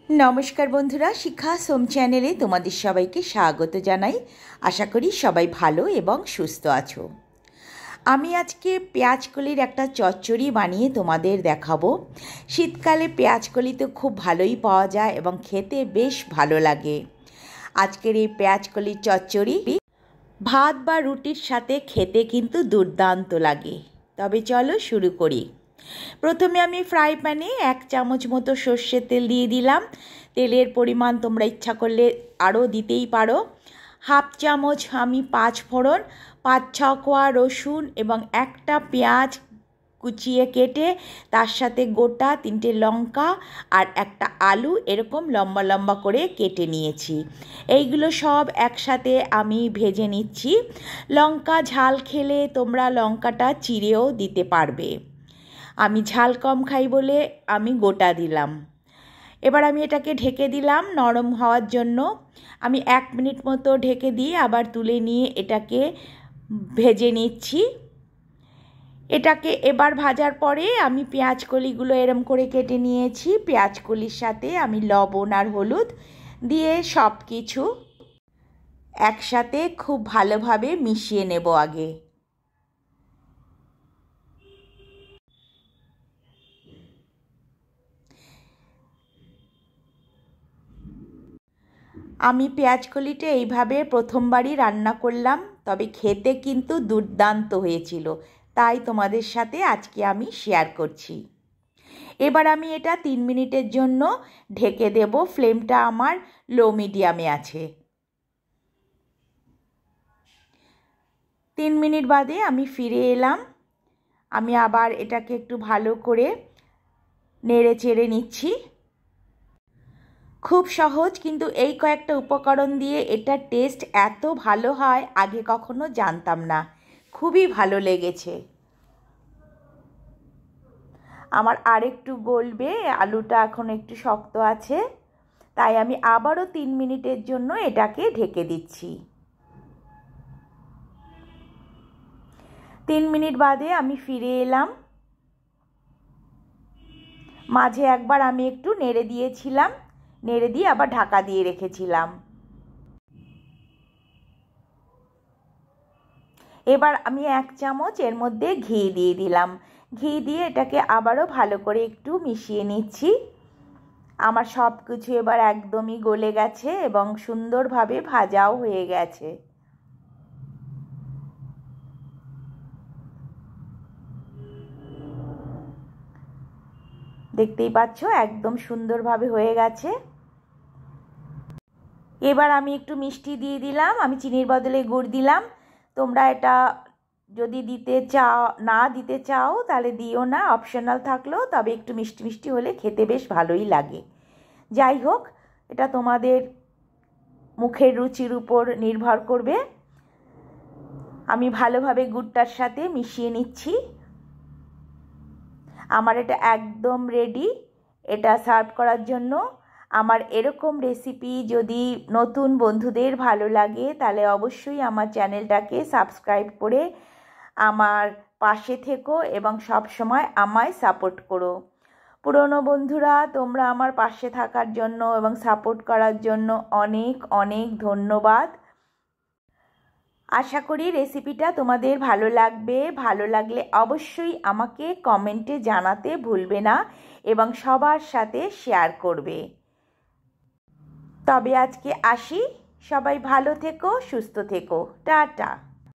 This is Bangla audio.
नमस्कार बंधुरा शिक्षा सोम चैनेले तुम्हारे सबाइके स्वागत जानाई। आशा करी सबाई भालो एवं सुस्थ आछो। आमी आजके पेঁয়াজকলির একটা চচ্চড়ি বানিয়ে তোমাদের দেখাবো। শীতকালে পেঁয়াজকলি তো খুব ভালোই পাওয়া যায় এবং খেতে বেশ ভালো লাগে। আজকের এই পেঁয়াজকলির চচ্চড়ি ভাত বা রুটির সাথে খেতে কিন্তু দুর্দান্ত লাগে। তবে চলো শুরু করি। প্রথমে আমি ফ্রাই প্যানে 1 চামচ মতো সর্ষের তেল দিয়ে দিলাম। তেলের পরিমাণ তোমরা ইচ্ছা করলে আরও দিতেই পারো। হাফ চামচ আমি 5 ফোড়ন, 5-6 কোয়া রসুন এবং একটা পেঁয়াজ কুচিয়ে কেটে তার সাথে গোটা 3টে লঙ্কা আর একটা আলু এরকম লম্বা লম্বা করে কেটে নিয়েছি। এইগুলো সব একসাথে আমি ভেজে নিচ্ছি। লঙ্কা ঝাল খেলে তোমরা লঙ্কাটা চিড়েও দিতে পারবে। আমি ঝাল কম খাই বলে আমি গোটা দিলাম। এবার আমি এটাকে ঢেকে দিলাম নরম হওয়ার জন্য। আমি 1 মিনিট মতো ঢেকে দিয়ে আবার তুলে নিয়ে এটাকে ভেজে নিচ্ছি। এটাকে এবার ভাজার পরে আমি পেঁয়াজকলিগুলো এরম করে কেটে নিয়েছি। পেঁয়াজকলির সাথে আমি লবণ আর হলুদ দিয়ে সব কিছু একসাথে খুব ভালোভাবে মিশিয়ে নেব আগে। আমি পেঁয়াজকলিটা এইভাবে প্রথমবারই রান্না করলাম, তবে খেতে কিন্তু দুর্দান্ত হয়েছিল, তাই তোমাদের সাথে আজকে আমি শেয়ার করছি। এবার আমি এটা 3 মিনিটের জন্য ঢেকে দেব। ফ্লেমটা আমার লো মিডিয়ামে আছে। 3 মিনিট বাদে আমি ফিরে এলাম। আমি আবার এটাকে একটু ভালো করে নেড়ে চেড়ে নিচ্ছি। খুব সহজ, কিন্তু এই কয়েকটা উপকরণ দিয়ে এটার টেস্ট এত ভালো হয় আগে কখনো জানতাম না। খুবই ভালো লেগেছে। আমার আরেকটু গলবে, আলুটা এখন একটু শক্ত আছে, তাই আমি আবারও 3 মিনিটের জন্য এটাকে ঢেকে দিচ্ছি। 3 মিনিট বাদে আমি ফিরে এলাম। মাঝে একবার আমি একটু নেড়ে দিয়েছিলাম, নেড়ে দিয়ে আবার ঢাকা দিয়ে রেখেছিলাম। এবার আমি 1 চামচ এর মধ্যে ঘি দিয়ে দিলাম। ঘি দিয়ে এটাকে আবারও ভালো করে একটু মিশিয়ে নিচ্ছি। আমার সব কিছু এবার একদমই গলে গেছে এবং সুন্দরভাবে ভাজাও হয়ে গেছে। দেখতেই পাচ্ছ একদম সুন্দরভাবে হয়ে গেছে। এবার আমি একটু মিষ্টি দিয়ে দিলাম। আমি চিনির বদলে গুড় দিলাম। তোমরা এটা যদি না দিতে চাও তাহলে দিও না, অপশনাল থাকলেও, তবে একটু মিষ্টি মিষ্টি হলে খেতে বেশ ভালোই লাগে। যাই হোক, এটা তোমাদের মুখের রুচির উপর নির্ভর করবে। আমি ভালোভাবে গুড়টার সাথে মিশিয়ে নিচ্ছি। আমার এটা একদম রেডি এটা সার্ভ করার জন্য। আমার এরকম রেসিপি যদি নতুন বন্ধুদের ভালো লাগে তাহলে অবশ্যই আমার চ্যানেলটাকে সাবস্ক্রাইব করে আমার পাশে থেকো এবং সব সময় আমায় সাপোর্ট করো। পুরনো বন্ধুরা, তোমরা আমার পাশে থাকার জন্য এবং সাপোর্ট করার জন্য অনেক অনেক ধন্যবাদ। আশা করি রেসিপিটা তোমাদের ভালো লাগবে। ভালো লাগলে অবশ্যই আমাকে কমেন্টে জানাতে ভুলবে না এবং সবার সাথে শেয়ার করবে। তবে আজকে আসি। সবাই ভালো থেকো, সুস্থ থেকো। টাটা।